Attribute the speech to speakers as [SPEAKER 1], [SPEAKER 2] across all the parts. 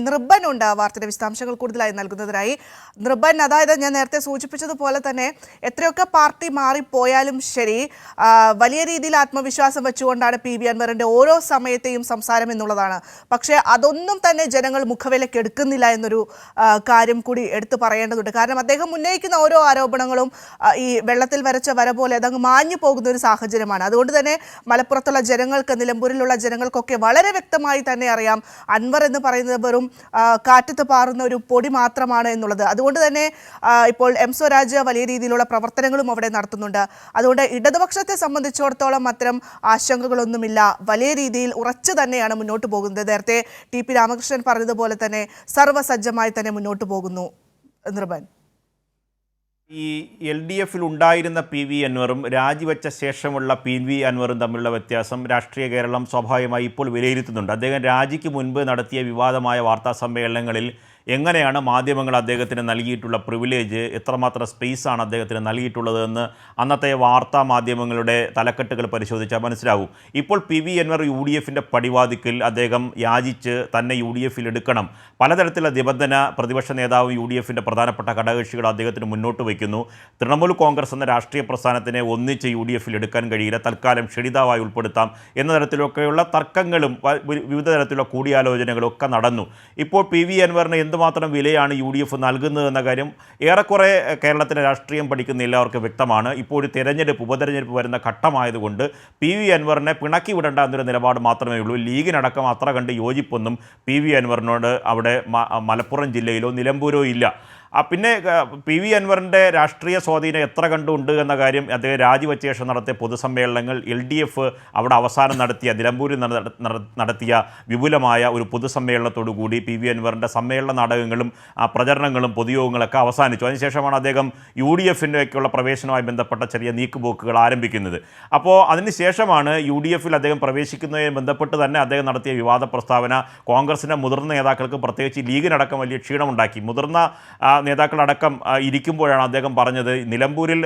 [SPEAKER 1] നിർബനുണ്ട് വാർത്തയുടെ വിശദാംശങ്ങൾ കൂടുതലായി നൽകുന്നതിനായി. നിർബൻ, അതായത് ഞാൻ നേരത്തെ സൂചിപ്പിച്ചതുപോലെ തന്നെ എത്രയൊക്കെ പാർട്ടി മാറിപ്പോയാലും ശരി, വലിയ രീതിയിൽ ആത്മവിശ്വാസം വെച്ചുകൊണ്ടാണ് പി വി അൻവറിന്റെ ഓരോ സമയത്തെയും സംസാരം എന്നുള്ളതാണ്. പക്ഷേ അതൊന്നും തന്നെ ജനങ്ങൾ മുഖവിലയ്ക്ക് എടുക്കുന്നില്ല എന്നൊരു കാര്യം കൂടി എടുത്തു പറയേണ്ടതുണ്ട്. കാരണം അദ്ദേഹം ഉന്നയിക്കുന്ന ഓരോ ആരോപണങ്ങളും ഈ വെള്ളത്തിൽ വരച്ച വര പോലെ അതങ്ങ് മാഞ്ഞു പോകുന്ന ഒരു സാഹചര്യമാണ്. അതുകൊണ്ട് തന്നെ മലപ്പുറത്തുള്ള ജനങ്ങൾക്ക്, നിലമ്പൂരിലുള്ള ജനങ്ങൾക്കൊക്കെ വളരെ വ്യക്തമായി തന്നെ അറിയാം അൻവർ എന്ന് പറയുന്നത് വെറും കാറ്റത്ത് പാറുന്ന ഒരു പൊടി മാത്രമാണ് എന്നുള്ളത്. അതുകൊണ്ട് തന്നെ ഇപ്പോൾ എം സ്വരാജ് വലിയ രീതിയിലുള്ള പ്രവർത്തനങ്ങളും അവിടെ നടത്തുന്നുണ്ട്. അതുകൊണ്ട് ഇടതുപക്ഷത്തെ സംബന്ധിച്ചിടത്തോളം അത്തരം ആശങ്കകളൊന്നുമില്ല. വലിയ രീതിയിൽ ഉറച്ചു തന്നെയാണ് മുന്നോട്ട് പോകുന്നത്. നേരത്തെ ടി പി രാമകൃഷ്ണൻ പറഞ്ഞതുപോലെ തന്നെ സർവ്വസജ്ജമായി തന്നെ മുന്നോട്ട് പോകുന്നു. നിർബൻ,
[SPEAKER 2] ഈ എൽ ഡി എഫിൽ ഉണ്ടായിരുന്ന പി വി അൻവറും രാജിവെച്ച ശേഷമുള്ള പി വി അൻവറും തമ്മിലുള്ള വ്യത്യാസം രാഷ്ട്രീയ കേരളം സ്വാഭാവികമായി ഇപ്പോൾ വിലയിരുത്തുന്നുണ്ട്. അദ്ദേഹം രാജിക്ക് മുൻപ് നടത്തിയ വിവാദമായ വാർത്താ സമ്മേളനങ്ങളിൽ എങ്ങനെയാണ് മാധ്യമങ്ങൾ അദ്ദേഹത്തിന് നൽകിയിട്ടുള്ള പ്രിവിലേജ്, എത്രമാത്രം സ്പേസാണ് അദ്ദേഹത്തിന് നൽകിയിട്ടുള്ളതെന്ന് അന്നത്തെ വാർത്താ മാധ്യമങ്ങളുടെ തലക്കെട്ടുകൾ പരിശോധിച്ചാൽ മനസ്സിലാവും. ഇപ്പോൾ P V Anwar U D എഫിൻ്റെ പടിവാതിക്കൽ അദ്ദേഹം യാചിച്ച് തന്നെ യു ഡി എഫിൽ എടുക്കണം, പലതരത്തിലുള്ള നിബന്ധന പ്രതിപക്ഷ നേതാവും യു ഡി എഫിൻ്റെ പ്രധാനപ്പെട്ട ഘടകകക്ഷികൾ അദ്ദേഹത്തിന് മുന്നോട്ട് വയ്ക്കുന്നു. തൃണമൂൽ കോൺഗ്രസ് എന്ന രാഷ്ട്രീയ പ്രസ്ഥാനത്തിനെ ഒന്നിച്ച് യു ഡി എഫിൽ എടുക്കാൻ കഴിയില്ല, തൽക്കാലം ക്ഷണിതാവായി ഉൾപ്പെടുത്താം എന്ന തരത്തിലൊക്കെയുള്ള തർക്കങ്ങളും വിവിധ തരത്തിലുള്ള കൂടിയാലോചനകളും ഒക്കെ നടന്നു. ഇപ്പോൾ പി വി അൻവറിന് എന്തുമാത്രം വിലയാണ് യു ഡി എഫ് നൽകുന്നത് എന്ന കാര്യം ഏറെക്കുറെ കേരളത്തിലെ രാഷ്ട്രീയം പഠിക്കുന്ന എല്ലാവർക്കും വ്യക്തമാണ്. ഇപ്പോൾ ഒരു ഉപതെരഞ്ഞെടുപ്പ് വരുന്ന ഘട്ടമായതുകൊണ്ട് പി വി അൻവറിനെ പിണക്കി വിടേണ്ട എന്നൊരു നിലപാട് മാത്രമേ ഉള്ളൂ. ലീഗിനടക്കം അത്ര കണ്ട് യോജിപ്പൊന്നും പി വി അൻവറിനോട് അവിടെ മലപ്പുറം ജില്ലയിലോ നിലമ്പൂരോ ഇല്ല. പിന്നെ പി വി അൻവറിൻ്റെ രാഷ്ട്രീയ സ്വാധീനം എത്ര കണ്ടുണ്ട് എന്ന കാര്യം അദ്ദേഹം രാജിവെച്ച ശേഷം നടത്തിയ പൊതുസമ്മേളനങ്ങൾ, എൽ ഡി എഫ് അവിടെ അവസാനം നടത്തിയ നിലമ്പൂരിൽ നടത്തിയ വിപുലമായ ഒരു പൊതുസമ്മേളനത്തോടു കൂടി പി വി അൻവറിൻ്റെ സമ്മേളന നാടകങ്ങളും പ്രചരണങ്ങളും പൊതുയോഗങ്ങളൊക്കെ അവസാനിച്ചു. അതിനുശേഷമാണ് അദ്ദേഹം യു ഡി എഫിൻ്റെയൊക്കെയുള്ള പ്രവേശനവുമായി ബന്ധപ്പെട്ട ചെറിയ നീക്കുപോക്കുകൾ ആരംഭിക്കുന്നത്. അപ്പോൾ അതിനുശേഷമാണ് യു ഡി എഫിൽ അദ്ദേഹം പ്രവേശിക്കുന്നതുമായി ബന്ധപ്പെട്ട് തന്നെ അദ്ദേഹം നടത്തിയ വിവാദ പ്രസ്താവന കോൺഗ്രസിൻ്റെ മുതിർന്ന നേതാക്കൾക്ക്, പ്രത്യേകിച്ച് ലീഗിനടക്കം വലിയ ക്ഷീണമുണ്ടാക്കി. മുതിർന്ന നേതാക്കളടക്കം ഇരിക്കുമ്പോഴാണ് അദ്ദേഹം പറഞ്ഞത് നിലമ്പൂരിൽ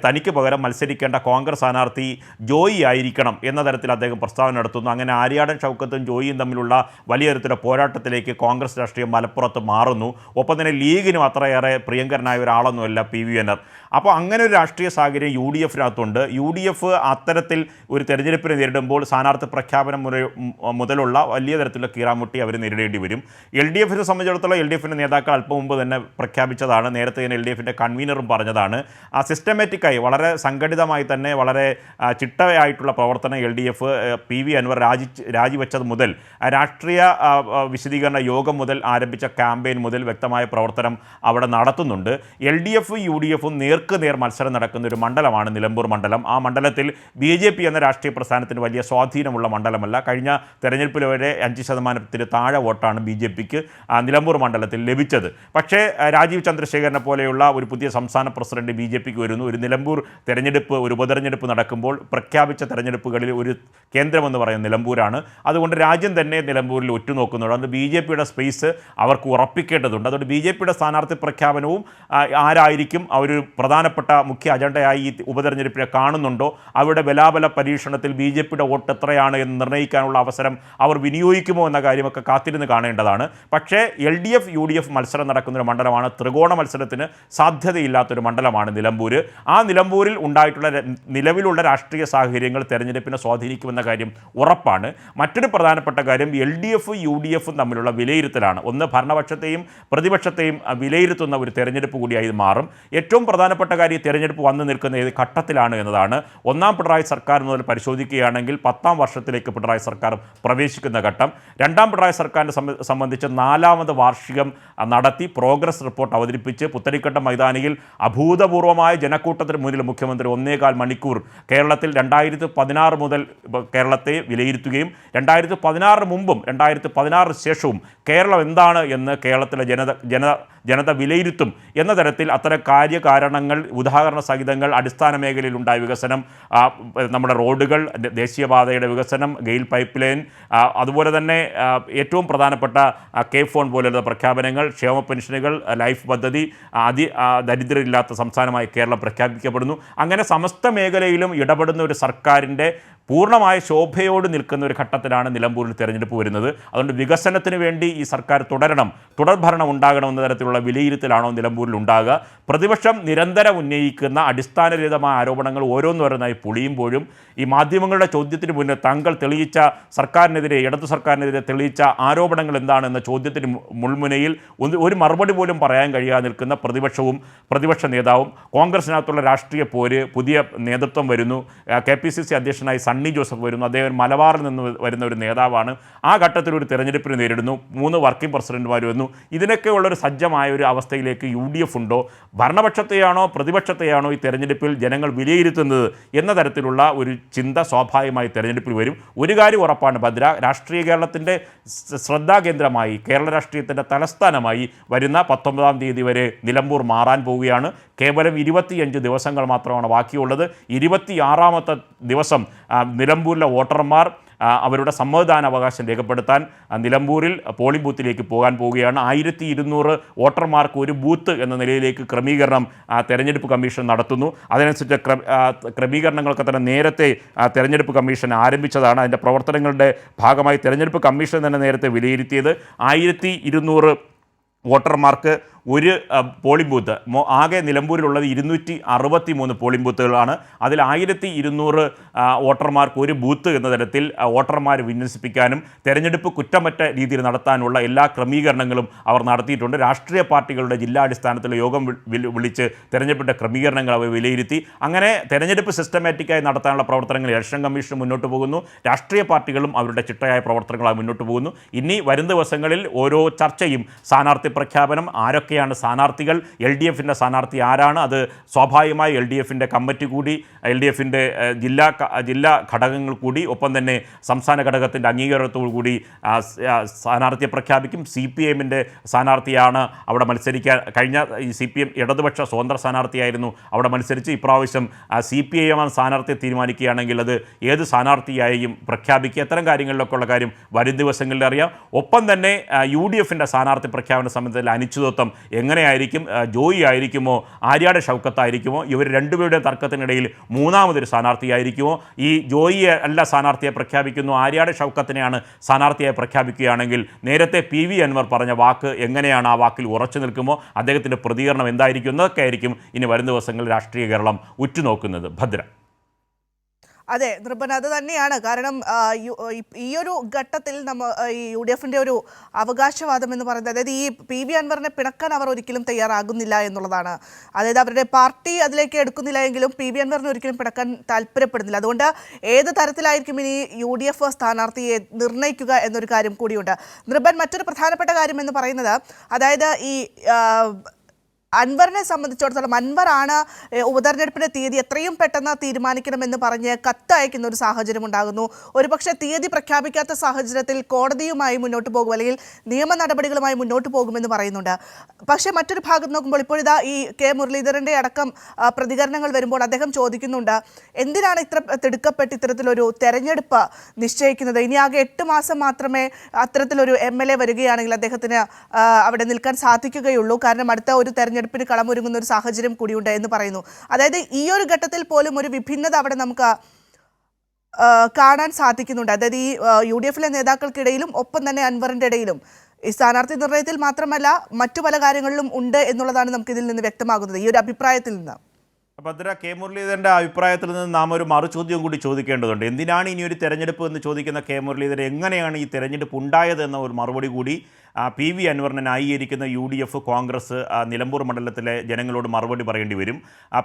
[SPEAKER 2] തനിക്ക് പകരം മത്സരിക്കേണ്ട കോൺഗ്രസ് സ്ഥാനാർത്ഥി ജോയി ആയിരിക്കണം എന്ന തരത്തിൽ അദ്ദേഹം പ്രസ്താവന നടത്തുന്നു. അങ്ങനെ ആര്യാടൻ ഷൗക്കത്തും ജോയിയും തമ്മിലുള്ള വലിയ തരത്തിലുള്ള പോരാട്ടത്തിലേക്ക് കോൺഗ്രസ് രാഷ്ട്രീയം മലപ്പുറത്ത് മാറുന്നു. ഒപ്പം തന്നെ ലീഗിനും അത്രയേറെ പ്രിയങ്കരനായ ഒരാളൊന്നുമല്ല പി വി അൻവർ. അപ്പോൾ അങ്ങനെ ഒരു രാഷ്ട്രീയ സാഹചര്യം യു ഡി എഫിനകത്തുണ്ട്. യു ഡി എഫ് അത്തരത്തിൽ ഒരു തെരഞ്ഞെടുപ്പിനെ നേരിടുമ്പോൾ സ്ഥാനാർത്ഥി പ്രഖ്യാപനം മുതലുള്ള വലിയ തരത്തിലുള്ള കീറാമുട്ടി അവർ നേരിടേണ്ടി വരും. എൽ ഡി എഫിനെ സംബന്ധിച്ചിടത്തോളം എൽ ഡി എഫിൻ്റെ നേതാക്കൾ അല്പം മുമ്പ് തന്നെ പ്രഖ്യാപിച്ചതാണ്, നേരത്തെ തന്നെ എൽ ഡി എഫിൻ്റെ കൺവീനറും പറഞ്ഞതാണ്. സിസ്റ്റമാറ്റിക്കായി വളരെ സംഘടിതമായി തന്നെ വളരെ ചിട്ടയായിട്ടുള്ള പ്രവർത്തനം L D F P V Anvar രാജിവെച്ചത് മുതൽ രാഷ്ട്രീയ വിശദീകരണ യോഗം മുതൽ ആരംഭിച്ച ക്യാമ്പയിൻ മുതൽ വ്യക്തമായ പ്രവർത്തനം അവിടെ നടത്തുന്നുണ്ട്. എൽ ഡി എഫും യു ഡി എഫും നേർക്കുനേർ മത്സരം നടക്കുന്ന ഒരു മണ്ഡലമാണ് നിലമ്പൂർ മണ്ഡലം. ആ മണ്ഡലത്തിൽ ബി ജെ പി എന്ന രാഷ്ട്രീയ പ്രസ്ഥാനത്തിന് വലിയ സ്വാധീനമുള്ള മണ്ഡലമല്ല. കഴിഞ്ഞ തെരഞ്ഞെടുപ്പിൽ വരെ 5% താഴെ വോട്ടാണ് ബി ജെ പിക്ക് നിലമ്പൂർ മണ്ഡലത്തിൽ ലഭിച്ചത്. പക്ഷേ രാജീവ് ചന്ദ്രശേഖരനെ പോലെയുള്ള ഒരു പുതിയ സംസ്ഥാന പ്രസിഡന്റ് ബി ജെ പിക്ക് വരുന്നു. ഒരു നിലമ്പൂർ തെരഞ്ഞെടുപ്പ്, ഒരു ഉപതെരഞ്ഞെടുപ്പ് നടക്കുമ്പോൾ പ്രഖ്യാപിച്ച തെരഞ്ഞെടുപ്പുകളിൽ ഒരു കേന്ദ്രമെന്ന് പറയുന്നത് നിലമ്പൂരാണ്. അതുകൊണ്ട് രാജ്യം തന്നെ നിലമ്പൂരിൽ ഒറ്റുനോക്കുന്നുണ്ട്. അതുകൊണ്ട് ബി ജെ പിയുടെ സ്പേസ് അവർക്ക് ഉറപ്പിക്കേണ്ടതുണ്ട്. അതുകൊണ്ട് ബി ജെ പിയുടെ സ്ഥാനാർത്ഥി പ്രഖ്യാപനവും ആരായിരിക്കും ഒരു പ്രധാനപ്പെട്ട മുഖ്യ അജണ്ടയായി ഈ ഉപതെരഞ്ഞെടുപ്പിനെ കാണുന്നുണ്ടോ, അവരുടെ ബലാബല പരീക്ഷണത്തിൽ ബി ജെ പിയുടെ വോട്ട് എത്രയാണ് എന്ന് നിർണ്ണയിക്കാനുള്ള അവസരം അവർ വിനിയോഗിക്കുമോ എന്ന കാര്യമൊക്കെ കാത്തിരുന്ന് കാണേണ്ടതാണ്. പക്ഷേ L D F U D F മത്സരം നടക്കുന്നൊരു മണ്ഡലമാണ്. ത്രികോണ മത്സരത്തിന് സാധ്യതയില്ലാത്തൊരു മണ്ഡലമാണ് നിലമ്പൂർ. ആ നിലമ്പൂരിൽ ഉണ്ടായിട്ടുള്ള നിലവിലുള്ള രാഷ്ട്രീയ സാഹചര്യങ്ങൾ തെരഞ്ഞെടുപ്പിനെ സ്വാധീനിക്കുമെന്ന കാര്യം ഉറപ്പാണ്. മറ്റൊരു പ്രധാനപ്പെട്ട കാര്യം എൽ ഡി എഫും യു ഡി എഫും തമ്മിലുള്ള വിലയിരുത്തലാണ്. ഒന്ന്, ഭരണപക്ഷത്തെയും പ്രതിപക്ഷത്തെയും വിലയിരുത്തുന്ന ഒരു തെരഞ്ഞെടുപ്പ് കൂടിയായി മാറും. ഏറ്റവും പ്രധാനപ്പെട്ട കാര്യം തെരഞ്ഞെടുപ്പ് വന്നു നിൽക്കുന്ന ഏത് ഘട്ടത്തിലാണ് എന്നതാണ്. ഒന്നാം പിണറായി സർക്കാർ മുതൽ പരിശോധിക്കുകയാണെങ്കിൽ 10ാം വർഷത്തിലേക്ക് പിണറായി സർക്കാർ പ്രവേശിക്കുന്ന ഘട്ടം. രണ്ടാം പിണറായി സർക്കാരിനെ സംബന്ധിച്ച് 4ാമത് വാർഷികം നടത്തി പ്രോഗ്രസ് റിപ്പോർട്ട് അവതരിപ്പിച്ച് പുത്തരിക്കണ്ടം മൈതാനിയിൽ അഭൂതപൂർവമായ ജനക്കൂട്ടത്തിന് മുന്നിൽ മുഖ്യമന്ത്രി 1.25 മണിക്കൂർ കേരളത്തിൽ 2016 മുതൽ കേരളത്തെ വിലയിരുത്തുകയും 2016 മുമ്പും 2016 ശേഷവും കേരളം എന്താണ് എന്ന് കേരളത്തിലെ ജനത വിലയിരുത്തും എന്ന തരത്തിൽ അത്തരം കാര്യകാരണങ്ങൾ, ഉദാഹരണ സഹിതങ്ങൾ, അടിസ്ഥാന മേഖലയിലുണ്ടായ വികസനം, നമ്മുടെ റോഡുകൾ, ദേശീയപാതയുടെ വികസനം, ഗെയിൽ പൈപ്പ് ലൈൻ, അതുപോലെ തന്നെ ഏറ്റവും പ്രധാനപ്പെട്ട കെ ഫോൺ പോലുള്ള പ്രഖ്യാപനങ്ങൾ, ക്ഷേമ പെൻഷനുകൾ, ലൈഫ് പദ്ധതി, ദരിദ്രരില്ലാത്ത സംസ്ഥാനമായി കേരളം പ്രഖ്യാപിക്കപ്പെടുന്നു. അങ്ങനെ സമസ്ത മേഖലയിലും ഇടപെടുന്ന ഒരു സർക്കാരിൻ്റെ പൂർണ്ണമായ ശോഭയോട് നിൽക്കുന്ന ഒരു ഘട്ടത്തിലാണ് നിലമ്പൂരിൽ തെരഞ്ഞെടുപ്പ് വരുന്നത്. അതുകൊണ്ട് വികസനത്തിന് വേണ്ടി ഈ സർക്കാർ തുടരണം, തുടർഭരണം ഉണ്ടാകണമെന്ന തരത്തിലുള്ള വിലയിരുത്തലാണോ നിലമ്പൂരിൽ ഉണ്ടാകുക? പ്രതിപക്ഷം നിരന്തരം ഉന്നയിക്കുന്ന അടിസ്ഥാനരഹിതമായ ആരോപണങ്ങൾ ഓരോന്നോരോന്നായി പൊളിയുമ്പോഴും ഈ മാധ്യമങ്ങളുടെ ചോദ്യത്തിന് മുന്നേ താങ്കൾ തെളിയിച്ച സർക്കാരിനെതിരെ, ഇടതു സർക്കാരിനെതിരെ തെളിയിച്ച ആരോപണങ്ങൾ എന്താണെന്ന ചോദ്യത്തിന് മുൾമുനയിൽ ഒരു മറുപടി പോലും പറയാൻ കഴിയാതെ നിൽക്കുന്ന പ്രതിപക്ഷവും പ്രതിപക്ഷ നേതാവും. കോൺഗ്രസിനകത്തുള്ള രാഷ്ട്രീയ പോര്, പുതിയ നേതൃത്വം വരുന്നു, KPCC അധ്യക്ഷനായി സണ്ണി ജോസഫ് വരുന്നു, അദ്ദേഹം മലബാറിൽ നിന്ന് വരുന്ന ഒരു നേതാവാണ്. ആ ഘട്ടത്തിൽ ഒരു തെരഞ്ഞെടുപ്പിന് നേരിടുന്നു, 3 വർക്കിംഗ് പ്രസിഡന്റുമാർ വരുന്നു. ഇതിനൊക്കെയുള്ളൊരു സജ്ജമായ ഒരു അവസ്ഥയിലേക്ക് UDF ഉണ്ടോ? ഭരണപക്ഷത്തെയാണോ പ്രതിപക്ഷത്തെയാണോ ഈ തെരഞ്ഞെടുപ്പിൽ ജനങ്ങൾ വിലയിരുത്തുന്നത് എന്ന തരത്തിലുള്ള ഒരു ചിന്ത സ്വാഭാവികമായി തെരഞ്ഞെടുപ്പിൽ വരും. ഒരു കാര്യം ഉറപ്പാണ് ഭദ്ര, രാഷ്ട്രീയ കേരളത്തിൻ്റെ ശ്രദ്ധാകേന്ദ്രമായി, കേരള രാഷ്ട്രീയത്തിൻ്റെ തലസ്ഥാനമായി വരുന്ന 19-ാം തീയതി വരെ നിലമ്പൂർ മാറാൻ പോവുകയാണ്. കേവലം 25 ദിവസങ്ങൾ മാത്രമാണ് ബാക്കിയുള്ളത്. 26-ാമത്തെ ദിവസം നിലമ്പൂരിലെ വോട്ടർമാർ അവരുടെ സമ്മതിദാനാവകാശം രേഖപ്പെടുത്താൻ നിലമ്പൂരിൽ പോളിംഗ് ബൂത്തിലേക്ക് പോകാൻ പോവുകയാണ്. 1200 വോട്ടർമാർക്ക് ഒരു ബൂത്ത് എന്ന നിലയിലേക്ക് ക്രമീകരണം തെരഞ്ഞെടുപ്പ് കമ്മീഷൻ നടത്തുന്നു. അതിനനുസരിച്ച് ക്രമീകരണങ്ങളൊക്കെ തന്നെ നേരത്തെ തെരഞ്ഞെടുപ്പ് കമ്മീഷൻ ആരംഭിച്ചതാണ്. അതിൻ്റെ പ്രവർത്തനങ്ങളുടെ ഭാഗമായി തെരഞ്ഞെടുപ്പ് കമ്മീഷൻ തന്നെ നേരത്തെ വിലയിരുത്തിയത് 1200 വോട്ടർമാർക്ക് ഒരു പോളിംഗ് ബൂത്ത്. ആകെ നിലമ്പൂരിലുള്ളത് 263 പോളിംഗ് ബൂത്തുകളാണ്. അതിൽ 1200 വോട്ടർമാർക്ക് ഒരു ബൂത്ത് എന്ന തരത്തിൽ വോട്ടർമാരെ വിന്യസിപ്പിക്കാനും തെരഞ്ഞെടുപ്പ് കുറ്റമറ്റ രീതിയിൽ നടത്താനുള്ള എല്ലാ ക്രമീകരണങ്ങളും അവർ നടത്തിയിട്ടുണ്ട്. രാഷ്ട്രീയ പാർട്ടികളുടെ ജില്ലാടിസ്ഥാനത്തിൽ യോഗം വിളിച്ച് തെരഞ്ഞെടുപ്പിൻ്റെ ക്രമീകരണങ്ങൾ അവർ വിലയിരുത്തി. അങ്ങനെ തെരഞ്ഞെടുപ്പ് സിസ്റ്റമാറ്റിക്കായി നടത്താനുള്ള പ്രവർത്തനങ്ങൾ ഇലക്ഷൻ കമ്മീഷൻ മുന്നോട്ട് പോകുന്നു. രാഷ്ട്രീയ പാർട്ടികളും അവരുടെ ചിട്ടയായ പ്രവർത്തനങ്ങളായി മുന്നോട്ട് പോകുന്നു. ഇനി വരും ദിവസങ്ങളിൽ ഓരോ ചർച്ചയും, സ്ഥാനാർത്ഥി പ്രഖ്യാപനം, ആരൊക്കെ സ്ഥാനാർത്ഥികൾ, LDFിൻ്റെ സ്ഥാനാർത്ഥി ആരാണ്, അത് സ്വാഭാവികമായി LDFിൻ്റെ കമ്മിറ്റി കൂടി, LDFിൻ്റെ ജില്ലാ ഘടകങ്ങൾ കൂടി, ഒപ്പം തന്നെ സംസ്ഥാന ഘടകത്തിൻ്റെ അംഗീകാരത്തോടു കൂടി സ്ഥാനാർത്ഥിയെ പ്രഖ്യാപിക്കും. CPMൻ്റെ സ്ഥാനാർത്ഥിയാണ് അവിടെ മത്സരിക്കാൻ. കഴിഞ്ഞ CPM ഇടതുപക്ഷ സ്വതന്ത്ര സ്ഥാനാർത്ഥിയായിരുന്നു അവിടെ മത്സരിച്ച്. ഇപ്രാവശ്യം CPIM സ്ഥാനാർത്ഥിയെ തീരുമാനിക്കുകയാണെങ്കിൽ അത് ഏത് സ്ഥാനാർത്ഥിയായും പ്രഖ്യാപിക്കുക. അത്തരം കാര്യങ്ങളിലൊക്കെ ഉള്ള കാര്യം വരും ദിവസങ്ങളിൽ അറിയാം. ഒപ്പം തന്നെ UDFിൻ്റെ സ്ഥാനാർത്ഥി പ്രഖ്യാപന സംബന്ധിച്ച അനിശ്ചിതത്വം എങ്ങനെയായിരിക്കും? ജോയി ആയിരിക്കുമോ, ആര്യാടെ ഷൗക്കത്തായിരിക്കുമോ? ഇവർ രണ്ടുപേരുടെ തർക്കത്തിനിടയിൽ മൂന്നാമതൊരു സ്ഥാനാർത്ഥിയായിരിക്കുമോ? ഈ ജോയിയെ അല്ല സ്ഥാനാർത്ഥിയെ പ്രഖ്യാപിക്കുന്നു, ആര്യാടെ ഷൗക്കത്തിനെയാണ് സ്ഥാനാർത്ഥിയായി പ്രഖ്യാപിക്കുകയാണെങ്കിൽ നേരത്തെ PV അൻവർ പറഞ്ഞ വാക്ക് എങ്ങനെയാണ്? ആ വാക്കിൽ ഉറച്ചു നിൽക്കുമോ? അദ്ദേഹത്തിൻ്റെ പ്രതികരണം എന്തായിരിക്കും? എന്നതൊക്കെ ആയിരിക്കും ഇനി വരും ദിവസങ്ങളിൽ രാഷ്ട്രീയ കേരളം ഉറ്റുനോക്കുന്നത്. ഭദ്ര.
[SPEAKER 1] അതെ നൃപൻ, അത് തന്നെയാണ്. കാരണം ഈ ഒരു ഘട്ടത്തിൽ ഈ UDFിൻ്റെ ഒരു അവകാശവാദം എന്ന് പറയുന്നത്, അതായത് ഈ PV അൻവറിനെ പിണക്കാൻ അവർ ഒരിക്കലും തയ്യാറാകുന്നില്ല എന്നുള്ളതാണ്. അതായത് അവരുടെ പാർട്ടി അതിലേക്ക് എടുക്കുന്നില്ല എങ്കിലും PV അൻവറിനെ ഒരിക്കലും പിണക്കാൻ താല്പര്യപ്പെടുന്നില്ല. അതുകൊണ്ട് ഏത് തരത്തിലായിരിക്കും ഇനി UDF സ്ഥാനാർത്ഥിയെ നിർണ്ണയിക്കുക എന്നൊരു കാര്യം കൂടിയുണ്ട്. നൃപൻ, മറ്റൊരു പ്രധാനപ്പെട്ട കാര്യം എന്ന് പറയുന്നത്, അതായത് ഈ അൻവറിനെ സംബന്ധിച്ചിടത്തോളം അൻവറാണ് ഉപതെരഞ്ഞെടുപ്പിൻ്റെ തീയതി എത്രയും പെട്ടെന്ന് തീരുമാനിക്കണമെന്ന് പറഞ്ഞ് കത്ത് അയക്കുന്ന ഒരു സാഹചര്യം ഉണ്ടാകുന്നു. ഒരുപക്ഷെ തീയതി പ്രഖ്യാപിക്കാത്ത സാഹചര്യത്തിൽ കോടതിയുമായി മുന്നോട്ട് പോകും, അല്ലെങ്കിൽ നിയമ നടപടികളുമായി മുന്നോട്ട് പോകുമെന്ന് പറയുന്നുണ്ട്. പക്ഷേ മറ്റൊരു ഭാഗത്ത് നോക്കുമ്പോൾ ഇപ്പോഴിതാ ഈ K മുരളീധരൻ്റെ അടക്കം പ്രതികരണങ്ങൾ വരുമ്പോൾ അദ്ദേഹം ചോദിക്കുന്നുണ്ട്, എന്തിനാണ് ഇത്ര തിടുക്കപ്പെട്ട് ഇത്തരത്തിലൊരു തെരഞ്ഞെടുപ്പ് നിശ്ചയിക്കുന്നത്? ഇനി ആകെ 8 മാസം മാത്രമേ അത്തരത്തിലൊരു MLA വരികയാണെങ്കിൽ അദ്ദേഹത്തിന് അവിടെ നിൽക്കാൻ സാധിക്കുകയുള്ളൂ. കാരണം അടുത്ത ഒരു തെരഞ്ഞെടുപ്പിന് കളമൊരുങ്ങുന്ന ഒരു സാഹചര്യം കൂടിയുണ്ട് എന്ന് പറയുന്നു. അതായത് ഈ ഒരു ഘട്ടത്തിൽ പോലും ഒരു വിഭിന്നത അവിടെ നമുക്ക് കാണാൻ സാധിക്കുന്നുണ്ട്. അതായത് ഈ UDFിലെ നേതാക്കൾക്കിടയിലും ഒപ്പം തന്നെ അൻവറിൻ്റെ ഇടയിലും ഈ സ്ഥാനാർത്ഥി നിർണയത്തിൽ മാത്രമല്ല മറ്റു പല കാര്യങ്ങളിലും ഉണ്ട് എന്നുള്ളതാണ് നമുക്കിതിൽ നിന്ന് വ്യക്തമാകുന്നത്, ഈ ഒരു അഭിപ്രായത്തിൽ നിന്ന്.
[SPEAKER 2] ഭദ്ര, K മുരളീധരൻ്റെ അഭിപ്രായത്തിൽ നിന്ന് നാം ഒരു മറുചോദ്യം കൂടി ചോദിക്കേണ്ടതുണ്ട്. എന്തിനാണ് ഇനി ഒരു തെരഞ്ഞെടുപ്പ് എന്ന് ചോദിക്കുന്ന K മുരളീധരൻ എങ്ങനെയാണ് ഈ തെരഞ്ഞെടുപ്പ് ഉണ്ടായത് എന്ന ഒരു മറുപടി കൂടി PV അൻവറിനെ ന്യായീകരിക്കുന്ന UDF, കോൺഗ്രസ് നിലമ്പൂർ മണ്ഡലത്തിലെ ജനങ്ങളോട് മറുപടി പറയേണ്ടി വരും.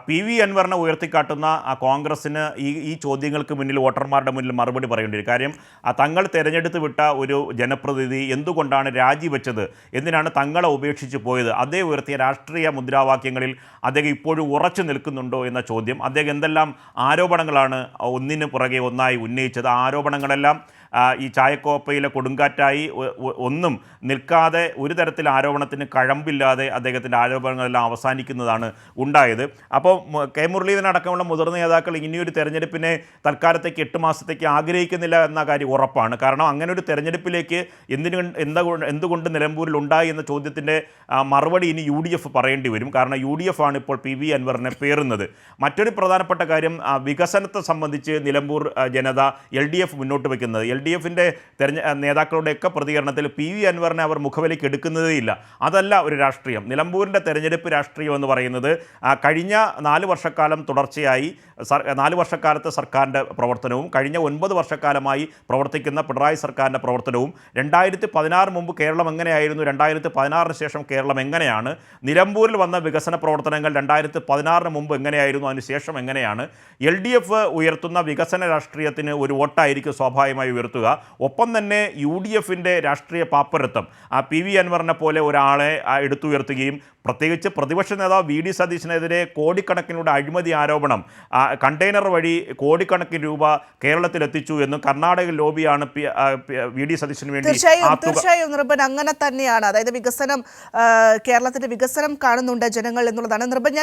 [SPEAKER 2] PV അൻവറിനെ ഉയർത്തിക്കാട്ടുന്ന കോൺഗ്രസ്സിന് ഈ ചോദ്യങ്ങൾക്ക് മുന്നിൽ, വോട്ടർമാരുടെ മുന്നിൽ മറുപടി പറയേണ്ടി വരും. കാര്യം തങ്ങൾ തിരഞ്ഞെടുത്ത് വിട്ട ഒരു ജനപ്രതിനിധി എന്തുകൊണ്ടാണ് രാജിവെച്ചത്, എന്തിനാണ് തങ്ങളെ ഉപേക്ഷിച്ച് പോയത്, അദ്ദേഹം ഉയർത്തിയ രാഷ്ട്രീയ മുദ്രാവാക്യങ്ങളിൽ അദ്ദേഹം ഇപ്പോഴും ഉറച്ചു നിൽക്കുന്നുണ്ടോ എന്ന ചോദ്യം, അദ്ദേഹം എന്തെല്ലാം ആരോപണങ്ങളാണ് ഒന്നിന് പുറകെ ഒന്നായി ഉന്നയിച്ചത്, ആ ആരോപണങ്ങളെല്ലാം ഈ ചായക്കോപ്പയിലെ കൊടുങ്കാറ്റായി ഒന്നും നിൽക്കാതെ ഒരു തരത്തിൽ ആരോപണത്തിന് കഴമ്പില്ലാതെ അദ്ദേഹത്തിൻ്റെ ആരോപണങ്ങളെല്ലാം അവസാനിക്കുന്നതാണ് ഉണ്ടായത്. അപ്പോൾ കെ മുരളീധരൻ അടക്കമുള്ള മുതിർന്ന നേതാക്കൾ ഇനിയൊരു തെരഞ്ഞെടുപ്പിനെ തൽക്കാലത്തേക്ക് 8 മാസത്തേക്ക് ആഗ്രഹിക്കുന്നില്ല എന്ന കാര്യം ഉറപ്പാണ്. കാരണം അങ്ങനെ ഒരു തെരഞ്ഞെടുപ്പിലേക്ക് എന്തുകൊണ്ട് നിലമ്പൂരിൽ ഉണ്ടായി എന്ന ചോദ്യത്തിൻ്റെ മറുപടി ഇനി UDF പറയേണ്ടി വരും. കാരണം UDF ആണ് ഇപ്പോൾ PV അൻവറിനെ പേറുന്നത്. മറ്റൊരു പ്രധാനപ്പെട്ട കാര്യം, വികസനത്തെ സംബന്ധിച്ച് നിലമ്പൂർ ജനത LDF മുന്നോട്ട് വയ്ക്കുന്നത്, LDFിൻ്റെ നേതാക്കളുടെയൊക്കെ പ്രതികരണത്തിൽ PV അൻവറിനെ അവർ മുഖവിലേക്ക് എടുക്കുന്നതേ ഇല്ല. അതല്ല ഒരു രാഷ്ട്രീയം. നിലമ്പൂരിൻ്റെ തെരഞ്ഞെടുപ്പ് രാഷ്ട്രീയം എന്ന് പറയുന്നത് കഴിഞ്ഞ 4 വർഷക്കാലം തുടർച്ചയായി 4 വർഷക്കാലത്തെ സർക്കാരിൻ്റെ പ്രവർത്തനവും കഴിഞ്ഞ 9 വർഷക്കാലമായി പ്രവർത്തിക്കുന്ന പിണറായി സർക്കാരിൻ്റെ പ്രവർത്തനവും 2016 മുമ്പ് കേരളം എങ്ങനെയായിരുന്നു, 2016 ശേഷം കേരളം എങ്ങനെയാണ്, നിലമ്പൂരിൽ വന്ന വികസന പ്രവർത്തനങ്ങൾ 2016 മുമ്പ് എങ്ങനെയായിരുന്നു, അതിനുശേഷം എങ്ങനെയാണ്, LDF ഉയർത്തുന്ന വികസന രാഷ്ട്രീയത്തിന് ഒരു വോട്ടായിരിക്കും സ്വാഭാവികമായി ഉയർത്തുക. ഒപ്പം തന്നെ UDFിൻ്റെ രാഷ്ട്രീയ പാപ്പരത്വം PV അൻവറിനെ പോലെ ഒരാളെ എടുത്തുയർത്തുകയും പ്രത്യേകിച്ച് പ്രതിപക്ഷ നേതാവ് VD സതീശനെതിരെ കോടിക്കണക്കിനുള്ള അഴിമതി ആരോപണം, കണ്ടെയ്നർ വഴി കോടിക്കണക്കിന് രൂപ കേരളത്തിലെത്തിച്ചു എന്നും കർണാടക ലോബിയാണ് VD സതീശന് വേണ്ടി.
[SPEAKER 1] തീർച്ചയായും നിർഭൻ അങ്ങനെ തന്നെയാണ്. അതായത് കേരളത്തിന്റെ വികസനം കാണുന്നുണ്ട് ജനങ്ങൾ എന്നുള്ളതാണ് നിർഭൻ.